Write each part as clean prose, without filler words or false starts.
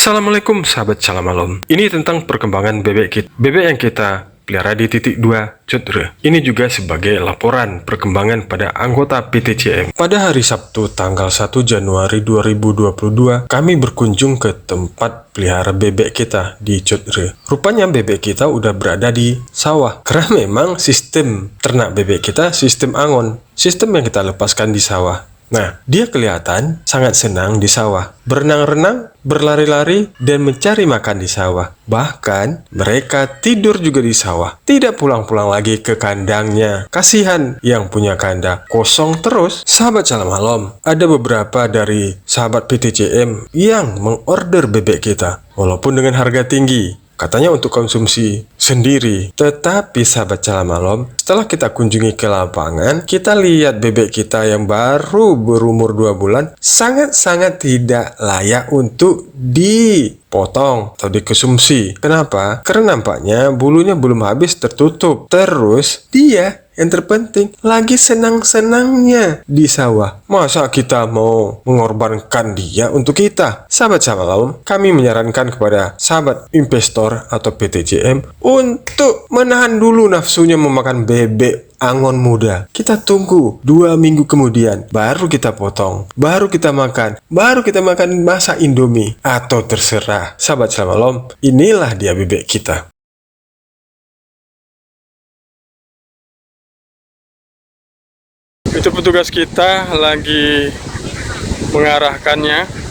Assalamualaikum sahabat Salam Malam. Ini tentang perkembangan bebek kita. Bebek yang kita pelihara di titik 2 Cudre. Ini juga sebagai laporan perkembangan pada anggota PTCM. Pada hari Sabtu tanggal 1 Januari 2022, kami berkunjung ke tempat pelihara bebek kita di Cudre. Rupanya bebek kita udah berada di sawah. Karena memang sistem ternak bebek kita sistem angon. Sistem yang kita lepaskan di sawah. Nah, dia kelihatan sangat senang di sawah. Berenang-renang, berlari-lari, dan mencari makan di sawah. Bahkan, mereka tidur juga di sawah. Tidak pulang-pulang lagi ke kandangnya. Kasihan yang punya kandang kosong terus. Sahabat Salam Malam, ada beberapa dari sahabat PTCM yang mengorder bebek kita. Walaupun dengan harga tinggi. Katanya untuk konsumsi sendiri. Tetapi sahabat Salam Malam, setelah kita kunjungi ke lapangan, kita lihat bebek kita yang baru berumur 2 bulan sangat-sangat tidak layak untuk dipotong atau dikonsumsi. Kenapa? Karena nampaknya bulunya belum habis tertutup. Terus dia yang terpenting lagi senang-senangnya di sawah. Masa kita mau mengorbankan dia untuk kita? Sahabat Salam Malam, kami menyarankan kepada sahabat investor atau PTCM untuk menahan dulu nafsunya memakan bebek angon muda. Kita tunggu 2 minggu kemudian, baru kita potong, baru kita makan masak Indomie, atau terserah. Sahabat Salam Malam, inilah dia bebek kita. Itu petugas kita lagi mengarahkannya.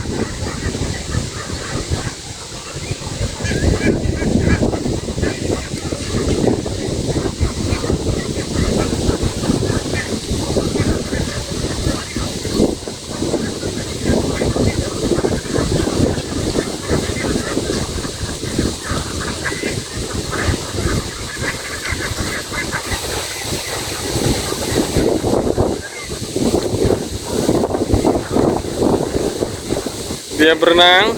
Dia berenang.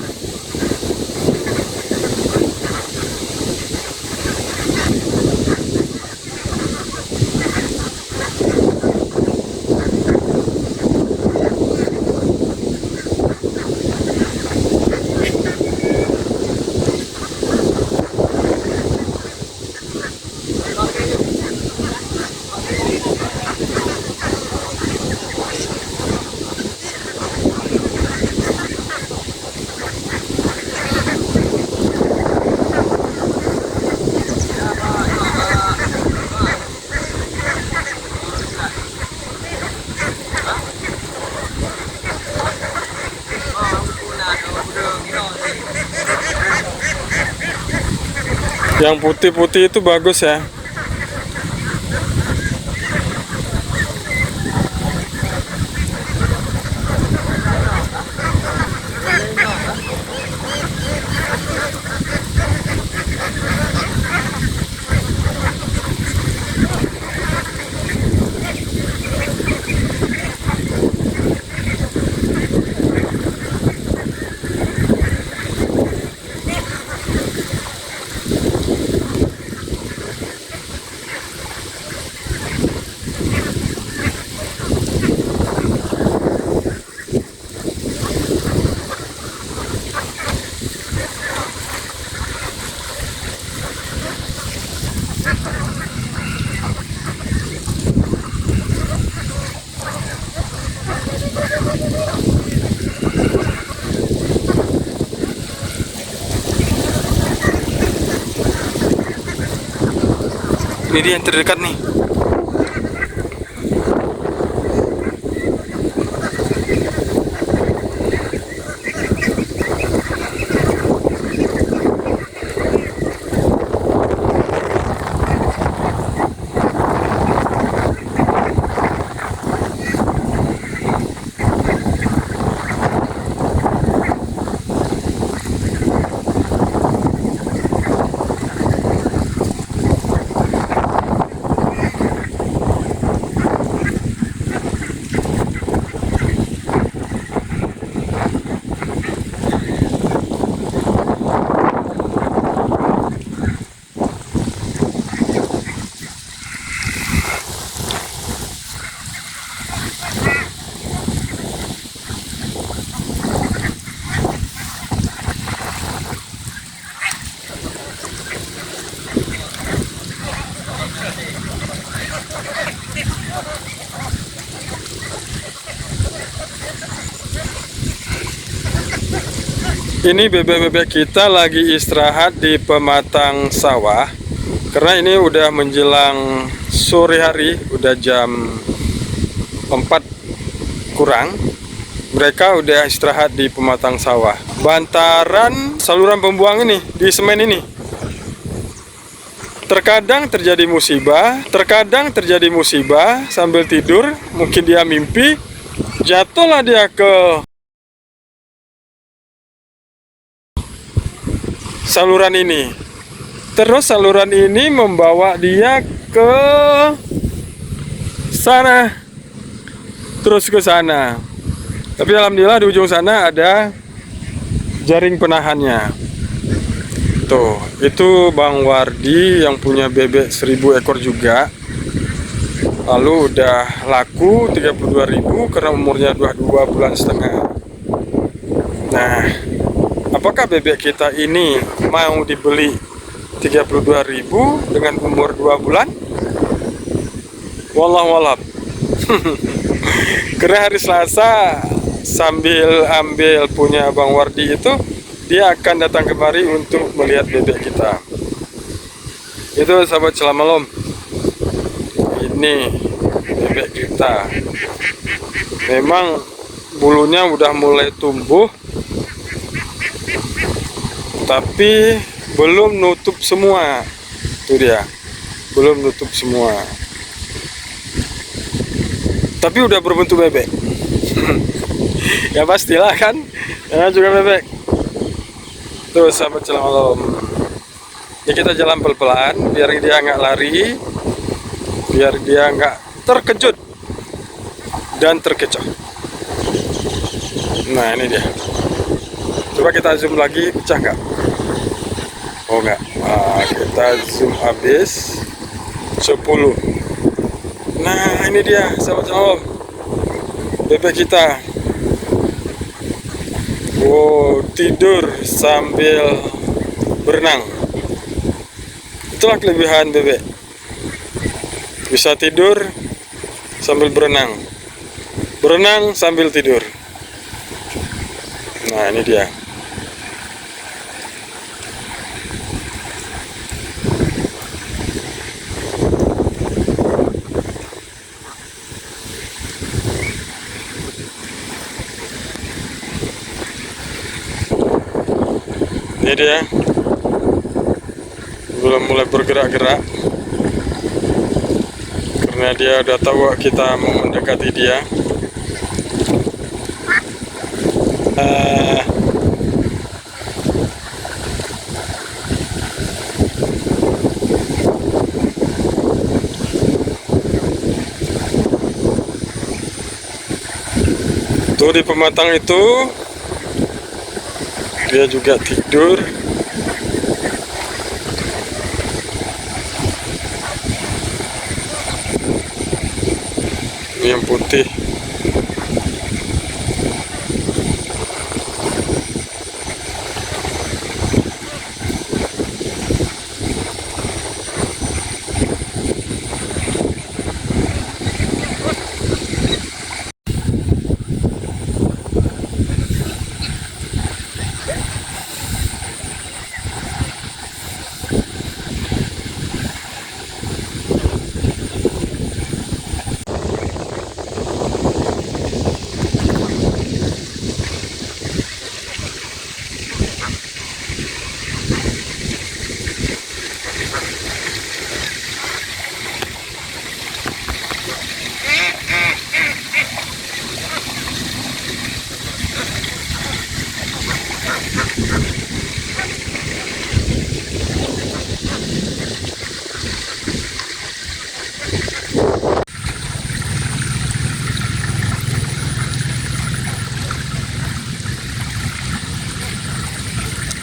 Yang putih-putih itu bagus ya. Ini dia yang terdekat nih. Ini bebek-bebek kita lagi istirahat di pematang sawah. Karena ini udah menjelang sore hari, udah jam 4 kurang. Mereka udah istirahat di pematang sawah. Bantaran saluran pembuang ini, di semen ini. Terkadang terjadi musibah sambil tidur. Mungkin dia mimpi, jatuhlah dia ke saluran ini. Terus saluran ini membawa dia ke sana, terus ke sana. Tapi alhamdulillah di ujung sana ada jaring penahannya. Tuh, itu Bang Wardi yang punya bebek 1000 ekor juga. Lalu udah laku 32.000 karena umurnya 22 bulan setengah. Nah, apakah bebek kita ini mau dibeli 32.000 dengan umur 2 bulan? Wallahualam. Karena hari Selasa sambil ambil punya Bang Wardi itu, dia akan datang kemari untuk melihat bebek kita. Itu sahabat Selamalom. Ini bebek kita. Memang bulunya udah mulai tumbuh, tapi belum nutup semua. Itu dia, belum nutup semua. Tapi udah berbentuk bebek. Ya pastilah kan, karena juga bebek. Terus sahabat Selamalom, ya kita jalan pelan-pelan biar dia nggak lari, biar dia nggak terkejut dan terkecoh. Nah ini dia. Coba kita zoom lagi, pecah nggak? Oh nggak. Nah, kita zoom habis 10. Nah ini dia sahabat Selamalom, bebek kita. Wow, tidur sambil berenang. Itulah kelebihan bebek. Bisa tidur sambil berenang. Berenang sambil tidur. Nah, ini dia. Ini dia. Belum mulai bergerak-gerak. Karena dia udah tahu kita mau mendekati dia. Tuh di pematang itu dia juga tidur. Ini yang putih.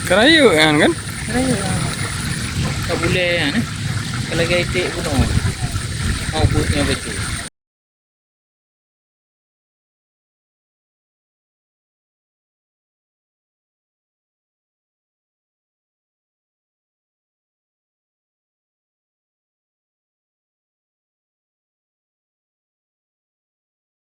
Kerayu kan? Kerayu. Tak boleh kan? Kalau gaitik pun mau putnya betul.